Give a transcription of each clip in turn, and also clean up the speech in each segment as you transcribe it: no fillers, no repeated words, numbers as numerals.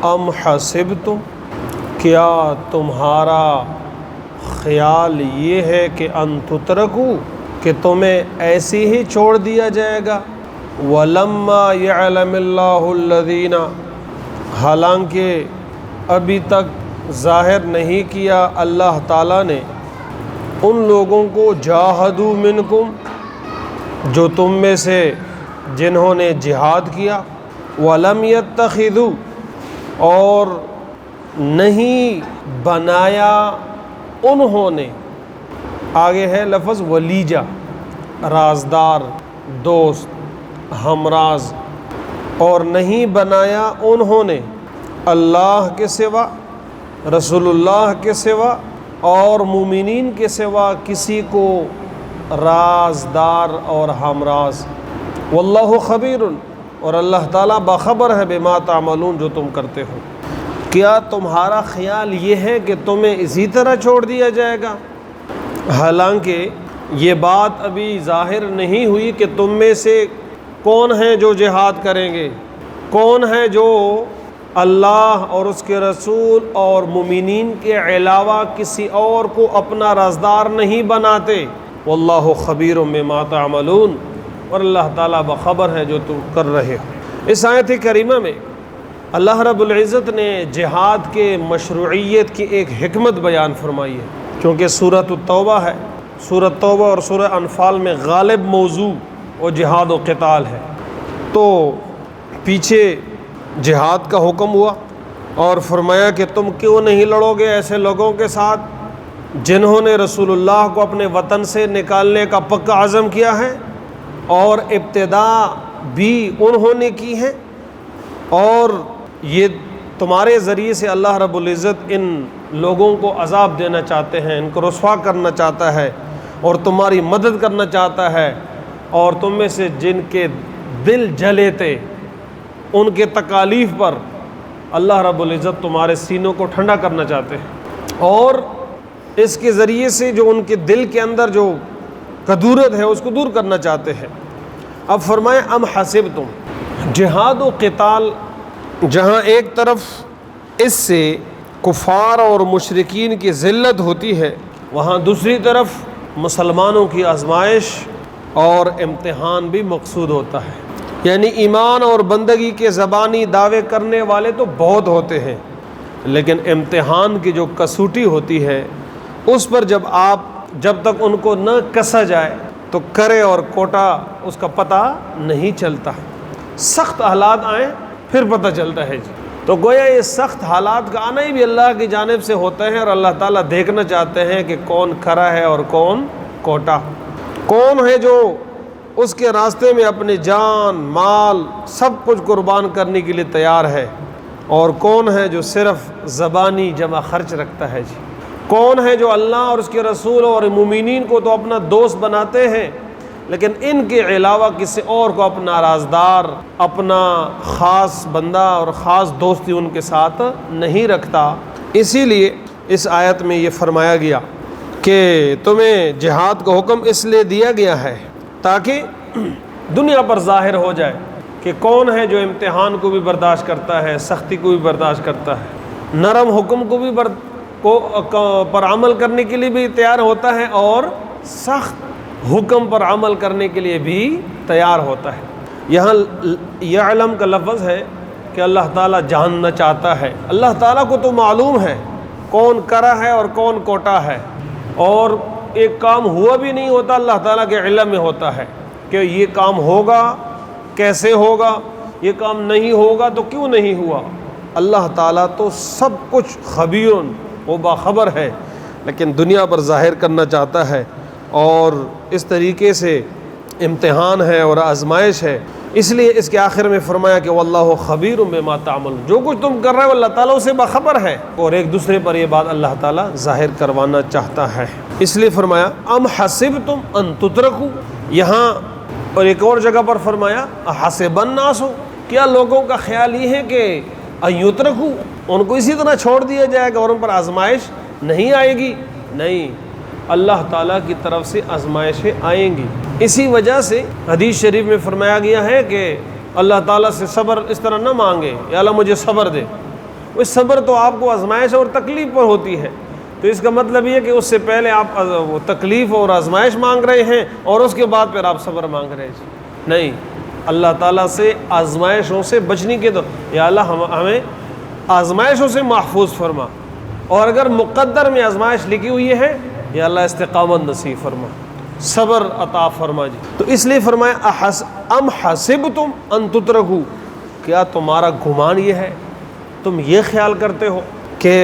ام حسبتم، کیا تمہارا خیال یہ ہے کہ ان تترکو، کہ تمہیں ایسے ہی چھوڑ دیا جائے گا، ولما یعلم اللہ الذین، حالانکہ ابھی تک ظاہر نہیں کیا اللہ تعالیٰ نے ان لوگوں کو جاہدوا منکم، جو تم میں سے جنہوں نے جہاد کیا، ولم یتخذوا، اور نہیں بنایا انہوں نے، آگے ہے لفظ ولیجہ، رازدار، دوست، ہمراز، اور نہیں بنایا انہوں نے اللہ کے سوا، رسول اللہ کے سوا اور مومنین کے سوا کسی کو رازدار اور ہمراز، واللہ خبیر، اور اللہ تعالیٰ باخبر ہے بما تعملون، جو تم کرتے ہو۔ کیا تمہارا خیال یہ ہے کہ تمہیں اسی طرح چھوڑ دیا جائے گا؟ حالانکہ یہ بات ابھی ظاہر نہیں ہوئی کہ تم میں سے کون ہیں جو جہاد کریں گے، کون ہے جو اللہ اور اس کے رسول اور مومنین کے علاوہ کسی اور کو اپنا رازدار نہیں بناتے، واللہ خبیر بما تعملون، اور اللہ تعالیٰ باخبر ہے جو تم کر رہے ہو۔ اس آیت کریمہ میں اللہ رب العزت نے جہاد کے مشروعیت کی ایک حکمت بیان فرمائی ہے، کیونکہ سورۃ التوبہ ہے، سورۃ توبہ اور سورہ انفال میں غالب موضوع و جہاد و قتال ہے، تو پیچھے جہاد کا حکم ہوا اور فرمایا کہ تم کیوں نہیں لڑو گے ایسے لوگوں کے ساتھ جنہوں نے رسول اللہ کو اپنے وطن سے نکالنے کا پکا عزم کیا ہے، اور ابتدا بھی انہوں نے کی ہے، اور یہ تمہارے ذریعے سے اللہ رب العزت ان لوگوں کو عذاب دینا چاہتے ہیں، ان کو رسوا کرنا چاہتا ہے اور تمہاری مدد کرنا چاہتا ہے، اور تم میں سے جن کے دل جلے تھے ان کے تکالیف پر اللہ رب العزت تمہارے سینوں کو ٹھنڈا کرنا چاہتے ہیں، اور اس کے ذریعے سے جو ان کے دل کے اندر جو کدورت ہے اس کو دور کرنا چاہتے ہیں۔ اب فرمائیں ام حسبتم، جہاد و قتال جہاں ایک طرف اس سے کفار اور مشرکین کی ذلت ہوتی ہے، وہاں دوسری طرف مسلمانوں کی آزمائش اور امتحان بھی مقصود ہوتا ہے۔ یعنی ایمان اور بندگی کے زبانی دعوے کرنے والے تو بہت ہوتے ہیں، لیکن امتحان کی جو کسوٹی ہوتی ہے اس پر جب تک ان کو نہ کسا جائے تو کرے اور کوٹا اس کا پتہ نہیں چلتا، سخت حالات آئیں پھر پتہ چلتا ہے جی۔ تو گویا یہ سخت حالات کا آنا ہی بھی اللہ کی جانب سے ہوتا ہے، اور اللہ تعالیٰ دیکھنا چاہتے ہیں کہ کون کھرا ہے اور کون کوٹا، کون ہے جو اس کے راستے میں اپنی جان مال سب کچھ قربان کرنے کے لیے تیار ہے، اور کون ہے جو صرف زبانی جمع خرچ رکھتا ہے جی، کون ہے جو اللہ اور اس کے رسول اور مومنین کو تو اپنا دوست بناتے ہیں لیکن ان کے علاوہ کسی اور کو اپنا رازدار، اپنا خاص بندہ اور خاص دوستی ان کے ساتھ نہیں رکھتا۔ اسی لیے اس آیت میں یہ فرمایا گیا کہ تمہیں جہاد کا حکم اس لیے دیا گیا ہے تاکہ دنیا پر ظاہر ہو جائے کہ کون ہے جو امتحان کو بھی برداشت کرتا ہے، سختی کو بھی برداشت کرتا ہے، نرم حکم کو بھی پر عمل کرنے کے لیے بھی تیار ہوتا ہے، اور سخت حکم پر عمل کرنے کے لیے بھی تیار ہوتا ہے۔ یہاں یعلم کا لفظ ہے کہ اللہ تعالیٰ جاننا چاہتا ہے، اللہ تعالیٰ کو تو معلوم ہے کون کرا ہے اور کون کوٹا ہے، اور ایک کام ہوا بھی نہیں ہوتا اللہ تعالیٰ کے علم میں ہوتا ہے کہ یہ کام ہوگا کیسے ہوگا، یہ کام نہیں ہوگا تو کیوں نہیں ہوا۔ اللہ تعالیٰ تو سب کچھ خبیر، وہ باخبر ہے، لیکن دنیا پر ظاہر کرنا چاہتا ہے، اور اس طریقے سے امتحان ہے اور آزمائش ہے۔ اس لیے اس کے آخر میں فرمایا کہ واللہ خبیر بما تعملون، جو کچھ تم کر رہے ہو اللہ تعالیٰ اسے باخبر ہے، اور ایک دوسرے پر یہ بات اللہ تعالیٰ ظاہر کروانا چاہتا ہے۔ اس لیے فرمایا ام حسبتم ان تترکوا، یہاں اور ایک اور جگہ پر فرمایا احسب الناس، کیا لوگوں کا خیال یہ ہے کہ ان یترکوا، ان کو اسی طرح چھوڑ دیا جائے گا اور ان پر آزمائش نہیں آئے گی؟ نہیں، اللہ تعالیٰ کی طرف سے آزمائشیں آئیں گی۔ اسی وجہ سے حدیث شریف میں فرمایا گیا ہے کہ اللہ تعالیٰ سے صبر اس طرح نہ مانگے، یا اللہ مجھے صبر دے، وہ صبر تو آپ کو آزمائش اور تکلیف پر ہوتی ہے، تو اس کا مطلب یہ کہ اس سے پہلے آپ وہ تکلیف اور آزمائش مانگ رہے ہیں اور اس کے بعد پھر آپ صبر مانگ رہے ہیں. نہیں، اللہ تعالیٰ سے آزمائشوں سے بچنے کے، تو یا اللہ ہمیں آزمائشوں سے محفوظ فرما، اور اگر مقدر میں آزمائش لکھی ہوئی ہے یا اللہ استقامت نصیب فرما، صبر عطا فرما جی. تو اس لیے فرمایا ام حسبتم ان تترکوا، کیا تمہارا گمان یہ ہے، تم یہ خیال کرتے ہو کہ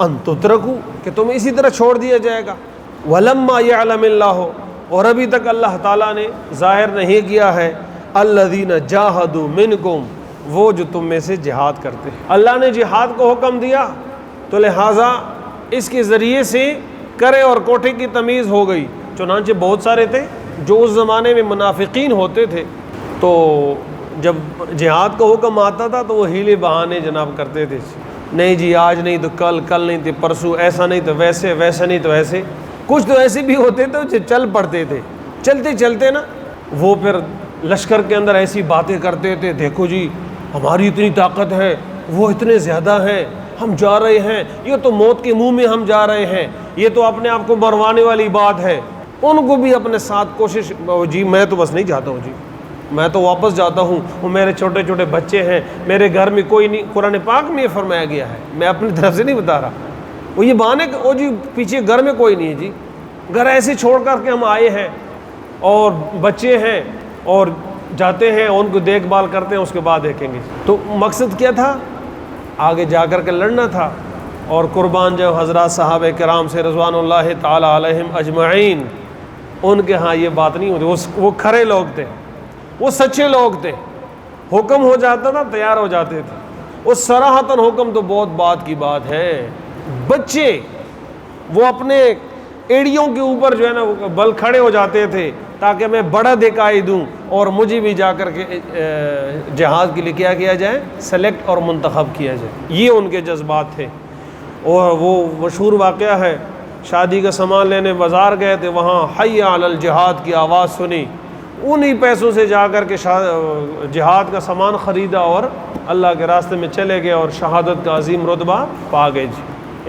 ان تترکوا کہ تم اسی طرح چھوڑ دیا جائے گا. ولما یعلم اللہ، اور ابھی تک اللہ تعالیٰ نے ظاہر نہیں کیا ہے، الذین جاہدوا منکم، وہ جو تم میں سے جہاد کرتے ہیں. اللہ نے جہاد کو حکم دیا تو لہٰذا اس کے ذریعے سے کرے اور کوٹھے کی تمیز ہو گئی. چنانچہ بہت سارے تھے جو اس زمانے میں منافقین ہوتے تھے، تو جب جہاد کا حکم آتا تھا تو وہ ہیلے بہانے جناب کرتے تھے، نہیں جی آج نہیں تو کل، کل نہیں تو پرسوں، ایسا نہیں تو ویسے، ویسا نہیں تو ایسے. کچھ تو ایسے بھی ہوتے تھے جو چل پڑتے تھے، چلتے چلتے نا وہ پھر لشکر کے اندر ایسی باتیں کرتے تھے، دیکھو جی ہماری اتنی طاقت ہے، وہ اتنے زیادہ ہیں، ہم جا رہے ہیں، یہ تو موت کے منہ میں ہم جا رہے ہیں، یہ تو اپنے آپ کو مروانے والی بات ہے. ان کو بھی اپنے ساتھ کوشش، جی میں تو بس نہیں جاتا ہوں، جی میں تو واپس جاتا ہوں، وہ میرے چھوٹے چھوٹے بچے ہیں، میرے گھر میں کوئی نہیں. قرآن پاک میں یہ فرمایا گیا ہے، میں اپنی طرف سے نہیں بتا رہا. وہ یہ بہانے او جی پیچھے گھر میں کوئی نہیں ہے، جی گھر ایسے چھوڑ کر کے ہم آئے ہیں اور بچے ہیں اور جاتے ہیں، ان کو دیکھ بھال کرتے ہیں، اس کے بعد دیکھیں گے. تو مقصد کیا تھا؟ آگے جا کر کے لڑنا تھا. اور قربان جو حضرات صحابہ کرام سے رضوان اللہ تعالی علیہم اجمعین، ان کے ہاں یہ بات نہیں ہوتی. وہ کھرے لوگ تھے، وہ سچے لوگ تھے. حکم ہو جاتا تھا تیار ہو جاتے تھے. وہ صراحتاً حکم تو بہت بات کی بات ہے. بچے وہ اپنے ایڑیوں کے اوپر جو ہے نا وہ بل کھڑے ہو جاتے تھے تاکہ میں بڑا دکھائی دوں اور مجھے بھی جا کر کے جہاد کے لیے کیا کیا جائے، سلیکٹ اور منتخب کیا جائے. یہ ان کے جذبات تھے. اور وہ مشہور واقعہ ہے، شادی کا سامان لینے بازار گئے تھے، وہاں حی علی الجہاد کی آواز سنی، انہی پیسوں سے جا کر کے جہاد کا سامان خریدا اور اللہ کے راستے میں چلے گئے اور شہادت کا عظیم رتبہ پا گئے جی.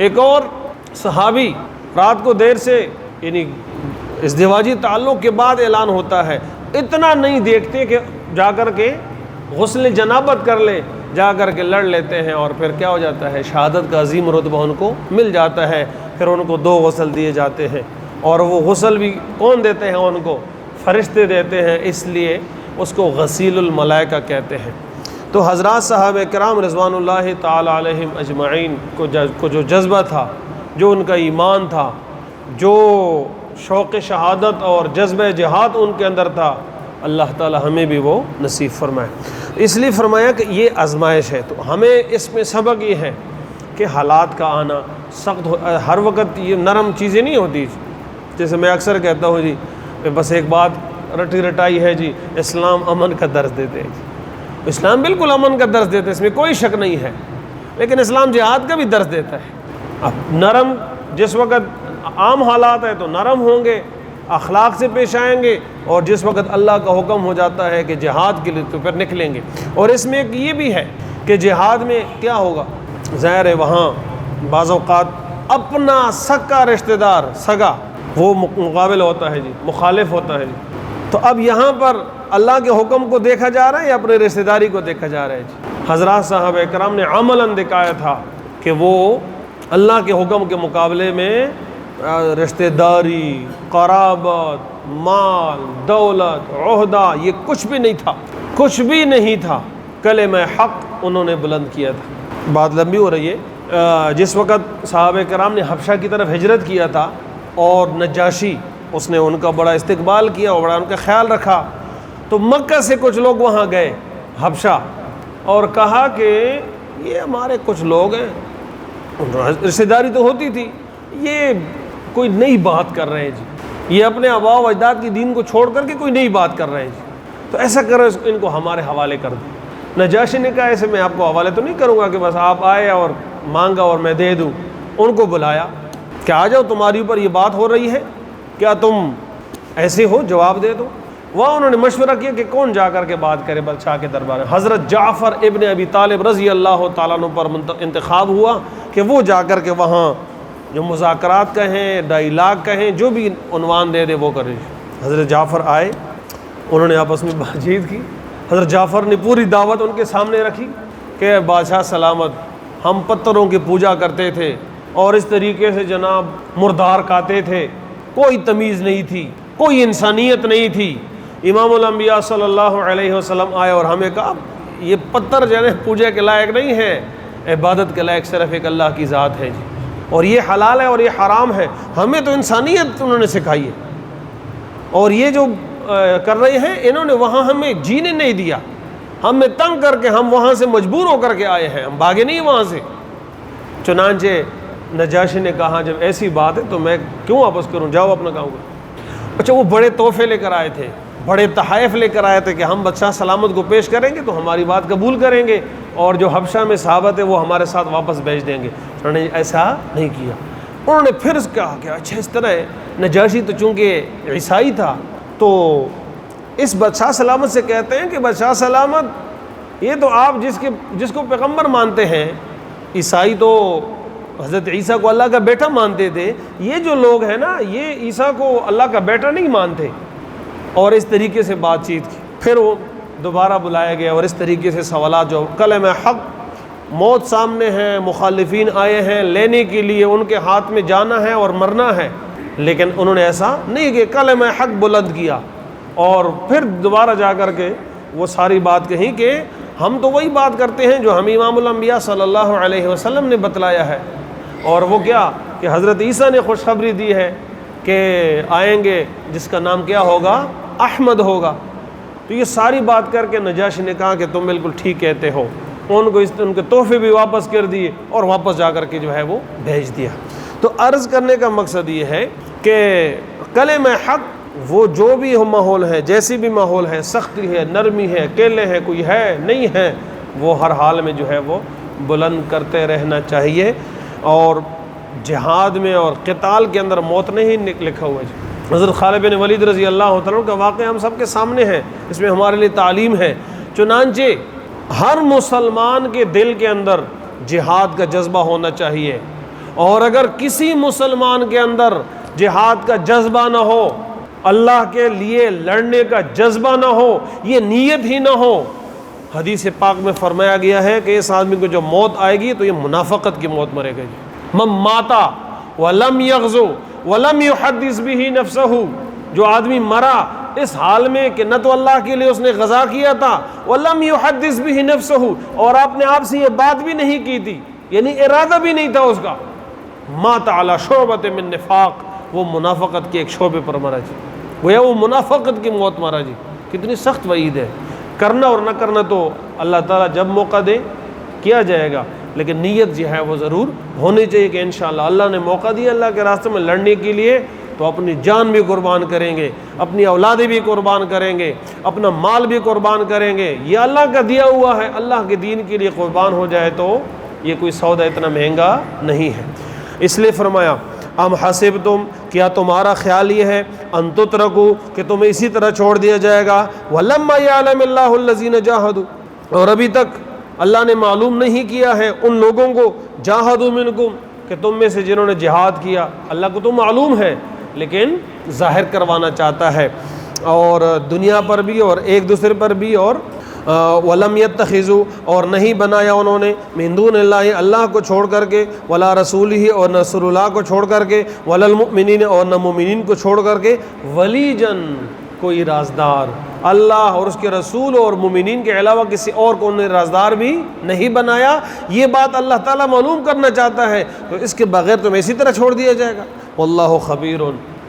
ایک اور صحابی رات کو دیر سے، یعنی ازدواجی تعلق کے بعد اعلان ہوتا ہے، اتنا نہیں دیکھتے کہ جا کر کے غسل جنابت کر لے، جا کر کے لڑ لیتے ہیں اور پھر کیا ہو جاتا ہے، شہادت کا عظیم رتبہ ان کو مل جاتا ہے. پھر ان کو 2 غسل دیے جاتے ہیں، اور وہ غسل بھی کون دیتے ہیں؟ ان کو فرشتے دیتے ہیں، اس لیے اس کو غسیل الملائکہ کہتے ہیں. تو حضرات صحابہ کرام رضوان اللہ تعالی علیہم اجمعین کو جو جذبہ تھا، جو ان کا ایمان تھا، جو شوق شہادت اور جذبہ جہاد ان کے اندر تھا، اللہ تعالی ہمیں بھی وہ نصیب فرمائے. اس لیے فرمایا کہ یہ آزمائش ہے. تو ہمیں اس میں سبق یہ ہے کہ حالات کا آنا سخت ہر وقت یہ نرم چیزیں نہیں ہوتی. جیسے میں اکثر کہتا ہوں جی، بس ایک بات رٹی رٹائی ہے جی، اسلام امن کا درس دیتے ہیں. اسلام بالکل امن کا درس دیتے ہیں، اس میں کوئی شک نہیں ہے، لیکن اسلام جہاد کا بھی درس دیتا ہے. اب نرم جس وقت عام حالات ہے تو نرم ہوں گے، اخلاق سے پیش آئیں گے، اور جس وقت اللہ کا حکم ہو جاتا ہے کہ جہاد کے لیے تو پھر نکلیں گے. اور اس میں ایک یہ بھی ہے کہ جہاد میں کیا ہوگا، ظاہر ہے وہاں بعض اوقات اپنا سگا رشتہ دار، سگا وہ مقابل ہوتا ہے جی، مخالف ہوتا ہے جی. تو اب یہاں پر اللہ کے حکم کو دیکھا جا رہا ہے یا اپنے رشتہ داری کو دیکھا جا رہا ہے جی. حضرات صحابہ کرام نے عملاً دکھایا تھا کہ وہ اللہ کے حکم کے مقابلے میں رشتہ داری، قرابت، مال، دولت، عہدہ، یہ کچھ بھی نہیں تھا، کچھ بھی نہیں تھا. کلمہ حق انہوں نے بلند کیا تھا. بات لمبی ہو رہی ہے. جس وقت صحابہ کرام نے حبشہ کی طرف ہجرت کیا تھا اور نجاشی اس نے ان کا بڑا استقبال کیا اور بڑا ان کا خیال رکھا، تو مکہ سے کچھ لوگ وہاں گئے حبشہ اور کہا کہ یہ ہمارے کچھ لوگ ہیں، رشتہ داری تو ہوتی تھی، یہ کوئی نئی بات کر رہے ہیں جی، یہ اپنے آباء و اجداد کی دین کو چھوڑ کر کے کوئی نئی بات کر رہے ہیں جی، تو ایسا کرو ان کو ہمارے حوالے کر دیں. نجاشی نے کہا ایسے میں آپ کو حوالے تو نہیں کروں گا کہ بس آپ آئے اور مانگا اور میں دے دوں. ان کو بلایا کہ آ جاؤ، تمہاری اوپر یہ بات ہو رہی ہے، کیا تم ایسے ہو؟ جواب دے دو. وہاں انہوں نے مشورہ کیا کہ کون جا کر کے بات کرے بادشاہ کے دربار میں. حضرت جعفر ابن ابی طالب رضی اللہ تعالیٰ عنہ پر انتخاب ہوا کہ وہ جا کر کے وہاں جو مذاکرات کہیں، ڈائیلاگ کہیں، جو بھی عنوان دے دے وہ کرے. حضرت جعفر آئے، انہوں نے آپس میں بات چیت کی. حضرت جعفر نے پوری دعوت ان کے سامنے رکھی کہ بادشاہ سلامت، ہم پتھروں کی پوجا کرتے تھے اور اس طریقے سے جناب مردار کھاتے تھے، کوئی تمیز نہیں تھی، کوئی انسانیت نہیں تھی. امام الانبیاء صلی اللہ علیہ وسلم آئے اور ہمیں کہا یہ پتھر جو ہے پوجا کے لائق نہیں ہے، عبادت کے لائق صرف ایک اللہ کی ذات ہے جی، اور یہ حلال ہے اور یہ حرام ہے. ہمیں تو انسانیت انہوں نے سکھائی ہے، اور یہ جو کر رہے ہیں انہوں نے وہاں ہمیں جینے نہیں دیا، ہمیں تنگ کر کے ہم وہاں سے مجبور ہو کر کے آئے ہیں، ہم بھاگے نہیں وہاں سے. چنانچہ نجاشی نے کہا جب ایسی بات ہے تو میں کیوں واپس کروں، جاؤ اپنا کام کرو. اچھا وہ بڑے تحفے لے کر آئے تھے، بڑے تحائف لے کر آئے تھے کہ ہم بادشاہ سلامت کو پیش کریں گے تو ہماری بات قبول کریں گے اور جو حبشہ میں صحابہ تھے وہ ہمارے ساتھ واپس بھیج دیں گے. انہوں نے ایسا نہیں کیا. انہوں نے پھر کہا کہ اچھا اس طرح ہے. نجاشی تو چونکہ عیسائی تھا تو اس بادشاہ سلامت سے کہتے ہیں کہ بادشاہ سلامت یہ تو آپ جس کو پیغمبر مانتے ہیں، عیسائی تو حضرت عیسیٰ کو اللہ کا بیٹا مانتے تھے، یہ جو لوگ ہیں نا یہ عیسیٰ کو اللہ کا بیٹا نہیں مانتے. اور اس طریقے سے بات چیت کی. پھر وہ دوبارہ بلایا گیا اور اس طریقے سے سوالات جو کلمہ حق، موت سامنے ہے، مخالفین آئے ہیں لینے کے لیے، ان کے ہاتھ میں جانا ہے اور مرنا ہے، لیکن انہوں نے ایسا نہیں کہ کلمہ حق بلند کیا. اور پھر دوبارہ جا کر کے وہ ساری بات کہیں کہ ہم تو وہی بات کرتے ہیں جو ہمیں امام الانبیاء صلی اللہ علیہ وسلم نے بتلایا ہے. اور وہ کیا کہ حضرت عیسیٰ نے خوشخبری دی ہے کہ آئیں گے جس کا نام کیا ہوگا، احمد ہوگا. تو یہ ساری بات کر کے نجاشی نے کہا کہ تم بالکل ٹھیک کہتے ہو. ان کے تحفے بھی واپس کر دیے اور واپس جا کر کے جو ہے وہ بھیج دیا. تو عرض کرنے کا مقصد یہ ہے کہ کلمہ حق وہ جو بھی ماحول ہے، جیسی بھی ماحول ہے، سختی ہے، نرمی ہے، اکیلے ہے، کوئی ہے نہیں ہے، وہ ہر حال میں جو ہے وہ بلند کرتے رہنا چاہیے. اور جہاد میں اور قتال کے اندر موت نہیں لکھا ہوا ہے. حضرت خالد بن ولید رضی اللہ عنہ کا واقعہ ہم سب کے سامنے ہے، اس میں ہمارے لیے تعلیم ہے. چنانچہ ہر مسلمان کے دل کے اندر جہاد کا جذبہ ہونا چاہیے، اور اگر کسی مسلمان کے اندر جہاد کا جذبہ نہ ہو، اللہ کے لیے لڑنے کا جذبہ نہ ہو، یہ نیت ہی نہ ہو، حدیث پاک میں فرمایا گیا ہے کہ اس آدمی کو جو موت آئے گی تو یہ منافقت کی موت مرے گا. من ماتا ولم یغزو ولم یحدث به نفسه، جو آدمی مرا اس حال میں کہ نہ تو اللہ کے لیے اس نے غزا کیا تھا، ولم یحدث به نفسه، اور اپنے آپ سے یہ بات بھی نہیں کی تھی، یعنی ارادہ بھی نہیں تھا اس کا، مات علی شعبۃ من نفاق، وہ منافقت کے ایک شعبے پر مرا جی. گویا وہ منافقت کی موت مرا جی. کتنی سخت وعید ہے. کرنا اور نہ کرنا تو اللہ تعالیٰ جب موقع دے کیا جائے گا، لیکن نیت جو ہے وہ ضرور ہونی چاہیے کہ انشاءاللہ اللہ نے موقع دیا اللہ کے راستے میں لڑنے کے لیے تو اپنی جان بھی قربان کریں گے، اپنی اولادیں بھی قربان کریں گے، اپنا مال بھی قربان کریں گے. یہ اللہ کا دیا ہوا ہے، اللہ کے دین کے لیے قربان ہو جائے تو یہ کوئی سودا اتنا مہنگا نہیں ہے. اس لیے فرمایا ام حسبتم، کیا تمہارا خیال یہ ہے، ان تترکوا کہ تمہیں اسی طرح چھوڑ دیا جائے گا، ولما یعلم اللہ الذین جاہدوا، اور ابھی تک اللہ نے معلوم نہیں کیا ہے ان لوگوں کو، جاہدوا منکم کہ تم میں سے جنہوں نے جہاد کیا. اللہ کو تو معلوم ہے لیکن ظاہر کروانا چاہتا ہے، اور دنیا پر بھی اور ایک دوسرے پر بھی. اور ولم یتخذوا، اور نہیں بنایا انہوں نے، من دون اللہ اللہ کو چھوڑ کر کے، ولا رسولہ اور نہ رسول اللہ کو چھوڑ کر کے، ولا المؤمنین اور نہ مومنین کو چھوڑ کر کے، ولیجن کوئی رازدار، اللہ اور اس کے رسول اور مومنین کے علاوہ کسی اور کو انہوں نے رازدار بھی نہیں بنایا. یہ بات اللہ تعالیٰ معلوم کرنا چاہتا ہے تو اس کے بغیر تمہیں اسی طرح چھوڑ دیا جائے گا. واللہ خبیر،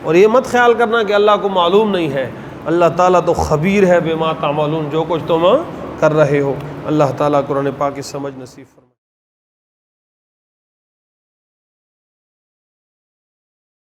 اور یہ مت خیال کرنا کہ اللہ کو معلوم نہیں ہے، اللہ تعالیٰ تو خبیر ہے بما تعملون، جو کچھ تم کر رہے ہو. اللہ تعالیٰ قرآن پاک کی سمجھ نصیب فرمائے.